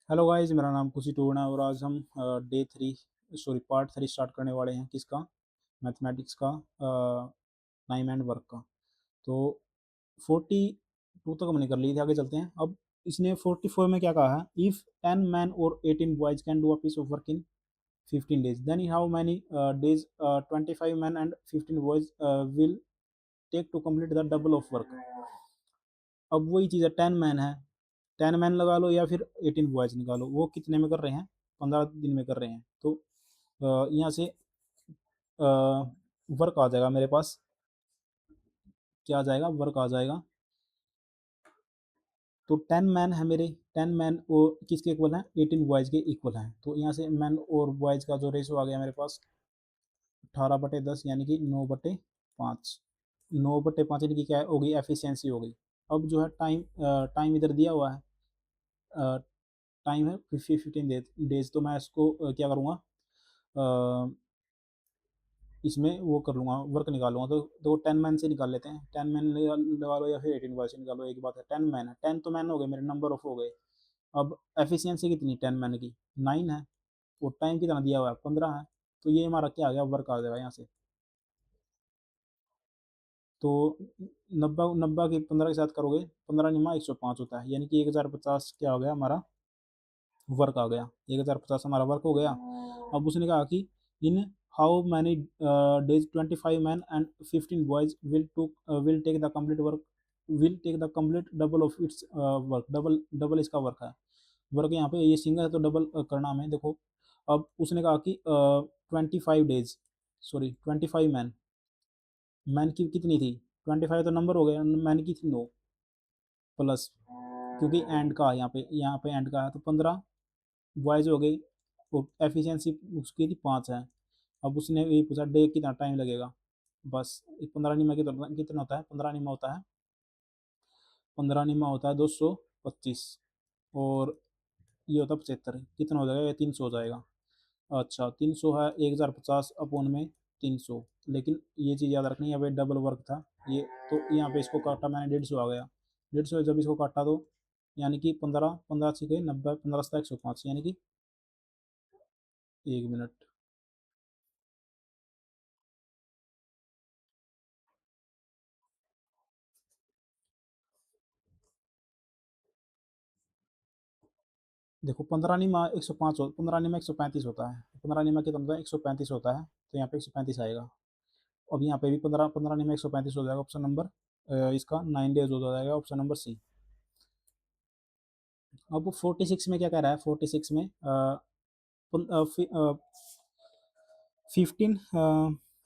Hello guys, मेरा नाम खुशी टूना है और आज हम पार्ट थ्री स्टार्ट करने वाले हैं। किसका? मैथमेटिक्स का, टाइम एंड वर्क का। तो 42 तक हमने कर ली थी, आगे चलते हैं। अब इसने 44 में क्या कहा है? इफ़ 10 मैन और 18 boys can do a piece of work in 15 days, then how many days 25 man and 15 boys will take to complete the double of work. अब वही चीज़ है, 10 मैन है, 10 मैन लगा लो या फिर 18 बॉयज निकालो, वो कितने में कर रहे हैं? 15 दिन में कर रहे हैं। तो यहाँ से वर्क आ जाएगा मेरे पास। क्या आ जाएगा? वर्क आ जाएगा। तो 10 मैन है मेरे, 10 मैन वो किसके इक्वल हैं? 18 बॉयज के इक्वल हैं। तो यहाँ से मैन और बॉयज का जो रेशो आ गया मेरे पास 18/10, यानी कि 9/5। 9/5 इनकी क्या होगी? एफिशिएंसी हो गई। अब जो है टाइम, टाइम इधर दिया हुआ है, टाइम है 15 डेज। तो मैं इसको क्या करूँगा, इसमें वो कर लूँगा, वर्क निकालूंगा। तो 10 मैन से निकाल लेते हैं। 10 मैन लगा लो या फिर 18 बॉय से निकालो, एक बात है। 10 मैन है, 10 तो मैन हो गए मेरे, नंबर ऑफ हो गए। अब एफिशिएंसी कितनी 10 मैन की? 9 है। और टाइम कितना दिया हुआ है? 15 है। तो ये हमारा क्या आ गया? वर्क आ जाएगा यहाँ से। तो 90 की 15 के साथ करोगे, 15×9 = 105 होता है, यानी कि 1050 क्या हो गया हमारा? वर्क आ गया। 1050 हमारा वर्क हो गया। अब उसने कहा कि in how many days 25 man and 15 boys will take the complete work, will take the complete double of its work. Double double इसका वर्क है। वर्क यहाँ पे ये सिंगल है तो डबल करना हमें। देखो, अब उसने कहा कि 25 डेज, सॉरी 25 मैन। मैन की कितनी थी? 25 तो नंबर हो गया, मैन की थी 9 प्लस, क्योंकि एंड का यहाँ पे एंड का है तो 15 बॉयज हो गई। वो एफिशिएंसी उसकी थी 5 है। अब उसने ये पूछा डे कितना टाइम लगेगा। बस 15 निमा कितना कितना होता है? 15 निमा होता है, 15 निमा होता है 225। और ये होता है 75। कितना हो जाएगा? ये 300 हो जाएगा। अच्छा, 300 है 1050 अपॉन में 300। लेकिन ये चीज़ याद रखनी है, यहाँ पे डबल वर्क था ये। तो यहाँ पे इसको काटा मैंने, 150 आ गया। 150 जब इसको काटा तो यानी कि 15 15 छः 90, 15 105, यानी कि 1 मिनट। देखो, 15 निमा 105 हो, 15 निमा 135 होता है। 15 निमा कितना होता है? 135 होता है। तो यहाँ पे 135 आएगा। अब यहाँ पे भी 15 निमा 135 हो जाएगा। ऑप्शन नंबर इसका 9 डेज हो जाएगा, ऑप्शन नंबर सी। अब 46 में क्या कह रहा है? 46 में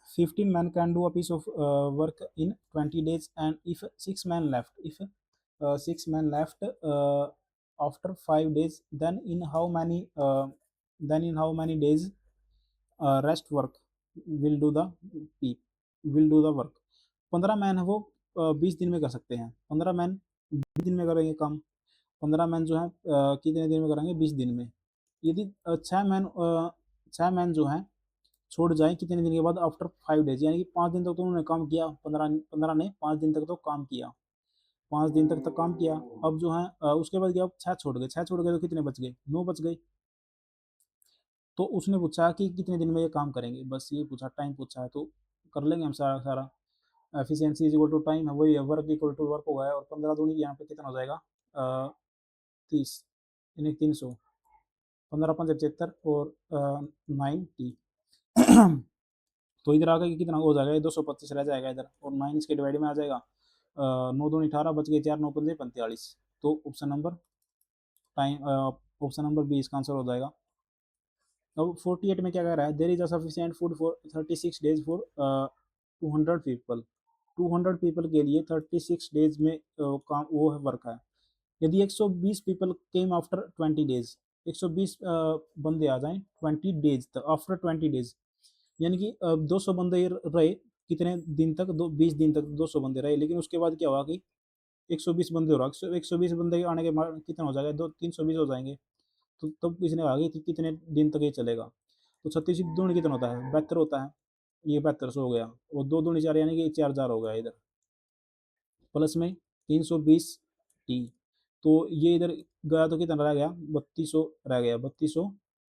15 man can do a piece of work in 20 days, and if 6 man left after 5 days, then in how many days rest work will do the peak will do the work। 15 man है वो 20 दिन में कर सकते हैं। 15 man 20 दिन में करेंगे काम। 15 मैन जो है कितने दिन में करेंगे? 20 दिन में। यदि 6 मैन जो है छोड़ जाए कितने दिन के बाद? आफ्टर 5 डेज, यानी कि 5 दिन तक तो उन्होंने काम किया। 15 ने 5 दिन तक तो काम किया। 5 दिन तक काम किया। अब जो है उसके बाद क्या? 6 छोड़ गए। 6 छोड़ गए तो कितने बच गए? 9 बच गए। तो उसने पूछा कि कितने दिन में ये काम करेंगे, बस ये पूछा, टाइम पूछा है। तो कर लेंगे हम सारा सारा। Efficiency is equal to time है, वही है, वर्क इक्वल टू वर्क होगा। और 15 दूनी यहाँ पे कितना हो जाएगा? 30, यानी 300। 15×5 = 75 और 90। तो इधर आगे कितना हो जाएगा? ये 225 रह जाएगा इधर, और 9 इसके डिवाइड में आ जाएगा। 9 दूनी 18, बच गए 4, 9×5 = 45। तो option number time option number B इसका आंसर हो जाएगा। अब 48 में क्या कह रहा है? There is a sufficient food for 36 days for 200 people. 200 people के लिए 36 डेज में काम वो है, वर्क है। यदि 120 पीपल केम आफ्टर 20 डेज, 120 बंदे आ जाएं 20 डेज तक, आफ्टर 20 डेज, यानी कि 200 बंदे रहे कितने दिन तक? 20 दिन तक 200 बंदे रहे। लेकिन उसके बाद क्या हुआ कि 120 बंदे हो रहा, 120 बंदे आने के बाद कितना हो जाएगा? 320 हो जाएंगे। तो तब इसने कहा कि कितने दिन तक ये चलेगा। तो 36 दूनी कितना होता है? 72 होता है। ये 7200 हो गया। और 2 दूनी 4, यानी कि 4000 हो गया इधर। प्लस में 320 टी, तो ये इधर गया तो कितना रह गया, 3200 रह गया, 3200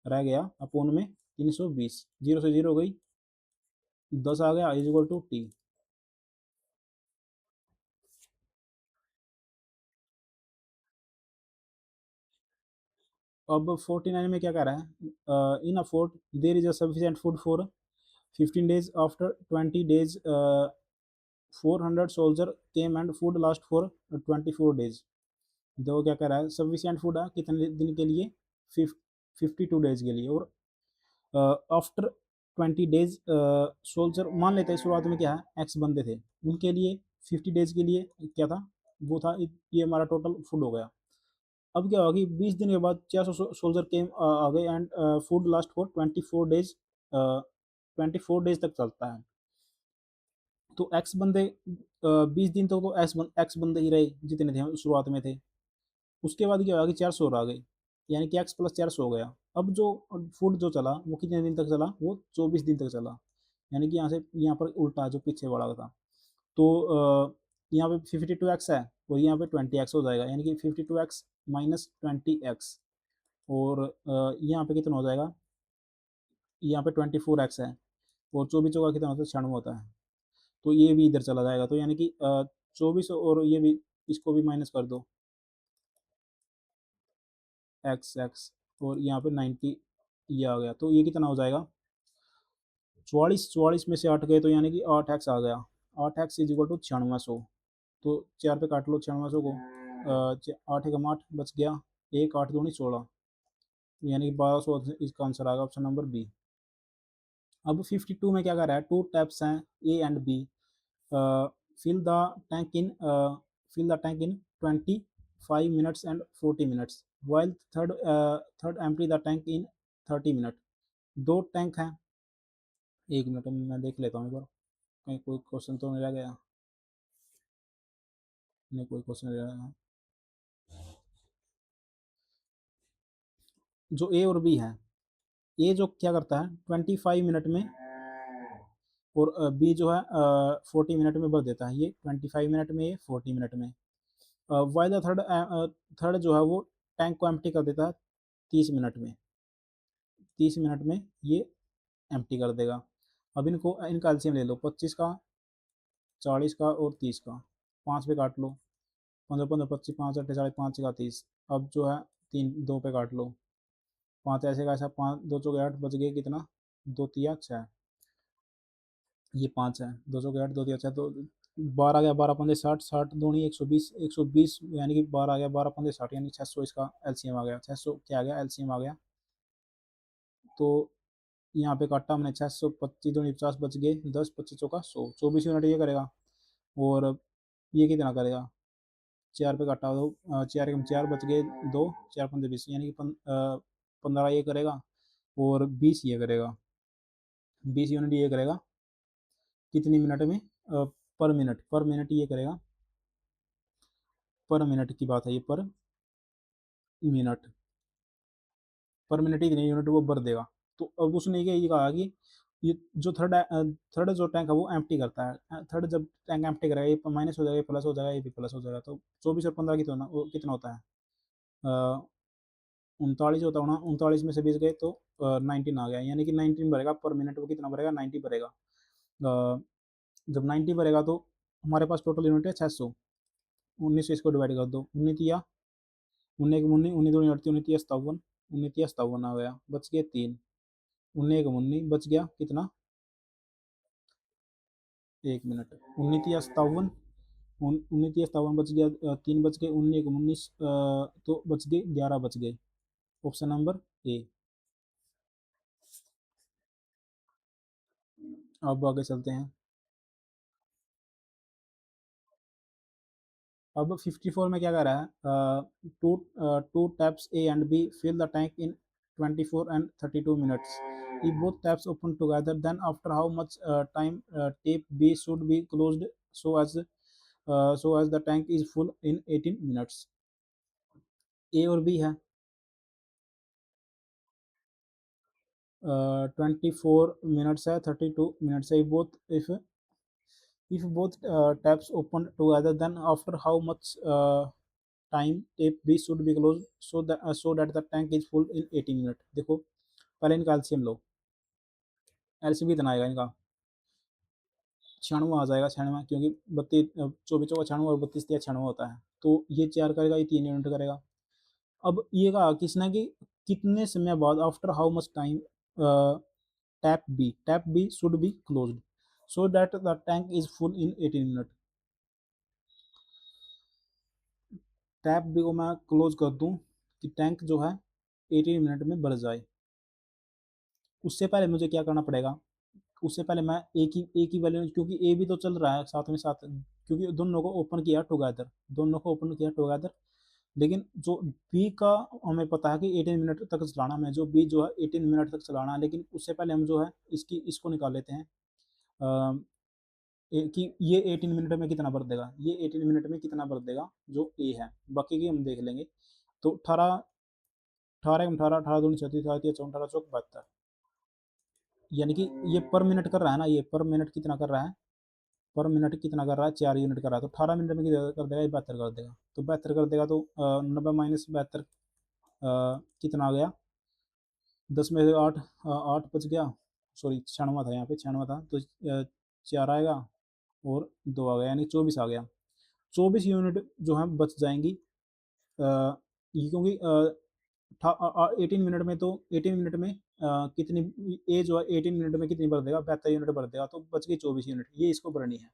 रह गया अपोन में 320, जीरो से जीरो गई, 10 आ गया इज इक्वल टू टी। अब 49 में क्या कह रहा है, in a fort there is a sufficient food for 15 days, after 20 days 400 soldier came and food last for 24 days। देखो क्या कह रहा है, सफिशिएंट फूड है कितने दिन के लिए, 52 days के लिए, और आफ्टर 20 days सोल्जर मान लेते हैं शुरुआत में क्या है एक्स बंदे थे, उनके लिए 50 days के लिए क्या था, वो था ये हमारा टोटल फूड हो गया। अब क्या होगा कि 20 दिन के बाद 400 सोल्जर केम आ गए and food last for 24 days, 24 days तक चलता है। तो एक्स बंदे 20 दिन तक तो एक्स बंदे ही रहे जितने थे शुरुआत में थे। उसके बाद क्या होगा कि 400 और आ गए, यानी कि एक्स प्लस 400 हो गया। अब जो फूड जो चला वो कितने दिन तक चला, वो 24 दिन तक चला, यानी कि यहाँ से यहाँ पर उल्टा जो पीछे वाला था। तो यहाँ पे 52x है और यहाँ पे 20x हो जाएगा, यानी कि 52x माइनस 20x, और यहाँ पे कितना हो जाएगा, यहाँ पे 24x है, और 24 का कितना होता है, 96 होता है। तो ये भी इधर चला जाएगा, तो यानी कि 24 और ये भी, इसको भी माइनस कर दो, एक्स एक्स, और यहाँ पे 90 ये आ गया, तो ये कितना हो जाएगा, 44 में से 8 गए तो यानी कि 8x आ गया, 8x इज इक्वल टू 9600। तो 4 पे काट लो 9600 को, 8 एकम 8 बच गया, एक 8 दूनी 16, यानी कि 1200 इसका आंसर आएगा, ऑप्शन नंबर बी। अब 52 में क्या कर रहा है, टू टैप्स हैं A and B, fill the tank in fill the tank in 25 minutes and 40 minutes, while third empty the tank in 30 minutes। दो टैंक हैं, एक मिनट में मैं देख लेता हूँ एक बार, कहीं कोई क्वेश्चन तो नहीं रह गया, नहीं कोई क्वेश्चन नहीं रह गया। जो ए और बी है, ए जो क्या करता है 25 मिनट में, और बी जो है 40 मिनट में भर देता है, ये 25 मिनट में, ये 40 मिनट में। वाइल द थर्ड थर्ड जो है वो टैंक को एम्प्टी कर देता है 30 मिनट में, 30 मिनट में ये एम्प्टी कर देगा। अब इनको इनका एलसीएम ले लो, 25 का, 40 का और 30 का, 5 पे काट लो, 15 15 25, 5 8 40, 5 का 30। अब जो है 3 2 पे काट लो, 5 ऐसे का ऐसा, 5 2 चौके 8 बच गए कितना, 2 तिया 6, ये 5 है, 2 चौके 8 2 तिया 6, तो 12 आ गया, 12 पंजे 60, 60 दूनी 120, 120 यानी कि 12 आ गया, 12 पंजे 60, यानी 600 इसका एलसीएम आ गया, 600 क्या आ गया, एलसीएम आ गया। तो यहाँ पे काटा हमने 600, 25 दूनी 50 बच गए, 10 25 चौका 100, 24 मिनट ये करेगा, और ये कितना करेगा, 4 पे काटा तो 4 एकम 4 बच गए, 2 4 पंजे 20, यानी कि 15 ये करेगा, और 20 ये करेगा, 20 यूनिट ये करेगा कितनी मिनट में, पर मिनट ये करेगा, पर मिनट की बात है ये, मिनट पर मिनट इतनी यूनिट वो भर देगा। तो अब उसने ये कहा कि ये जो थर्ड जो टैंक है वो एम्प्टी करता है, थर्ड जब टैंक एम्प्टी करेगा ये माइनस हो जाएगा, ये प्लस हो जाएगा, ये भी प्लस हो जाएगा, तो 24 और 15 कितना कितना होता है, 39 होता है, 39 में से 20 गए तो 19 आ गया, यानी कि 19 भरेगा पर मिनट, वो कितना भरेगा, 90 भरेगा। जब 90 भरेगा तो हमारे पास टोटल यूनिट है 600, 19 से इसको डिवाइड कर दो, 19 या 19 के 19, 19 दो 29 57, 19 57 आ गया, बच गए 3, 19 का 19 बच गया कितना, एक मिनट, 19 57, 19 57 बच गया, 3 बच गए, 19 तो बच गए 11 बच गए, ऑप्शन नंबर ए। अब आगे चलते हैं। अब 54 में क्या कर रहा है, two taps A and B fill the tank in 24 and 32 minutes, if both taps open together, then after how much time tap B should be closed so as the tank is full in 18 minutes। ए और B है, 24 minutes है, 32 minutes है, if both taps open together, then after how much time tap B should be close so that the tank is full in 18 minute. देखो पहले इनका LCM लो, LCM कितना आएगा इनका, 96 आ जाएगा, 96, क्योंकि 32 24 चौका 96 और 32 तिया 96 होता है, तो ये 4 करेगा, ये 3 यूनिट करेगा। अब ये कहा किसने कि कितने समय बाद, after how much time tap B should be closed so that the tank is full in 18 minute. Tap B को मैं क्लोज कर दूं कि टैंक जो है 18 मिनट में भर जाए। उससे पहले मुझे क्या करना पड़ेगा, उससे पहले मैं एक ही वैल्यू, क्योंकि ए भी तो चल रहा है साथ में साथ, क्योंकि दोनों को ओपन किया टुगेदर, दोनों को ओपन किया टुगेदर। लेकिन जो बी का हमें पता है कि 18 मिनट तक चलाना, हमें जो बी जो है 18 मिनट तक चलाना है, लेकिन उससे पहले हम जो है इसको निकाल लेते हैं कि ये 18 मिनट में कितना भर देगा, ये 18 मिनट में कितना भर देगा जो ए है, बाकी की हम देख लेंगे। तो 18 18 18 18 दूनी 36 18 18 चौक 72, यानी कि ये पर मिनट कर रहा है ना, ये पर मिनट कितना कर रहा है, पर मिनट कितना कर रहा है, 4 यूनिट कर रहा है, तो 18 मिनट में कितना कर देगा, ये 72 कर देगा। तो 72 कर देगा तो 90 माइनस 72 कितना आ गया, 10 में से 8 8 बच गया, सॉरी 96 था, यहाँ पे 96 था, तो 4 आएगा और 2 आ गया, यानी 24 आ गया। 24 यूनिट जो है बच जाएंगी, ये क्योंकि 18 मिनट में, तो 18 मिनट में कितनी, ए जो है 18 मिनट में कितनी भर देगा, 72 यूनिट भर देगा, तो बच गई 24 यूनिट, ये इसको भरनी है।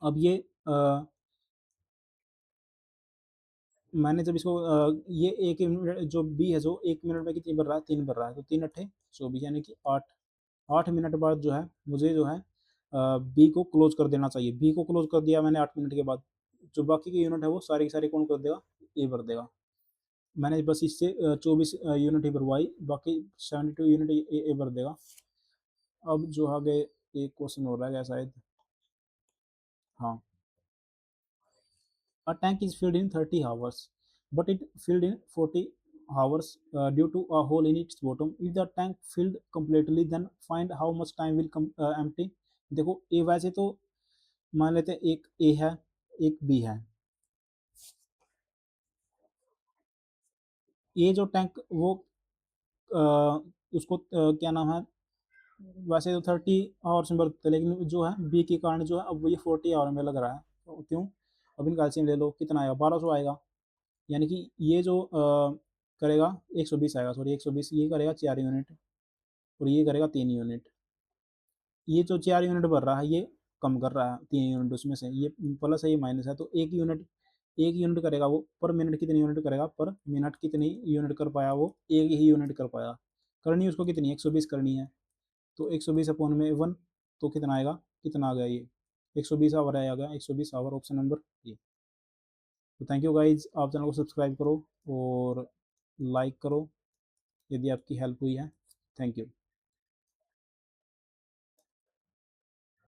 अब ये मैंने जब इसको ये एक मिनट जो बी है, जो 1 मिनट में कितनी भर रहा है, 3 भर रहा है, तो 3 अट्ठे 24, यानी कि 8 मिनट बाद जो है मुझे जो है बी को क्लोज कर देना चाहिए। बी को क्लोज कर दिया मैंने 8 मिनट के बाद, जो बाकी की यूनिट है वो सारी की सारी कौन कर देगा, ए भर देगा। मैंने बस इससे 24 यूनिट ही भरवाई, बाकी 72 यूनिट ए भर देगा। अब जो आगे एक क्वेश्चन हो रहा है शायद, हाँ, a tank is filled in 30 hours but it filled in 40 hours due to a hole in its bottom. If the tank filled completely then find how much time will empty। देखो ए वैसे तो मान लेते हैं एक ए है एक बी है, ये जो टैंक वो उसको क्या नाम है, वैसे तो 30 आवर्स में भरते, लेकिन जो है बी के कारण जो है अब ये 40 आवर में लग रहा है, तो क्यों, अब इनका एलसीएम ले लो, कितना आएगा, 1200 आएगा। यानी कि ये जो करेगा 120 आएगा, सॉरी 120, ये करेगा 4 यूनिट और ये करेगा 3 यूनिट। ये जो 4 यूनिट भर रहा है ये कम कर रहा है 3 यूनिट, उसमें से ये प्लस है ये माइनस है, तो एक यूनिट करेगा वो, पर मिनट कितनी यूनिट करेगा, पर मिनट कितनी यूनिट कर पाया वो, एक ही यूनिट कर पाया। करनी उसको कितनी, 120 करनी है, तो 120 अपॉन में 1, तो कितना आएगा, कितना आ गया ये 120 आवर आ गया, 120 आवर, ऑप्शन नंबर ये। तो थैंक यू गाइज, आप चैनल को सब्सक्राइब करो और लाइक करो यदि आपकी हेल्प हुई है। Thank you.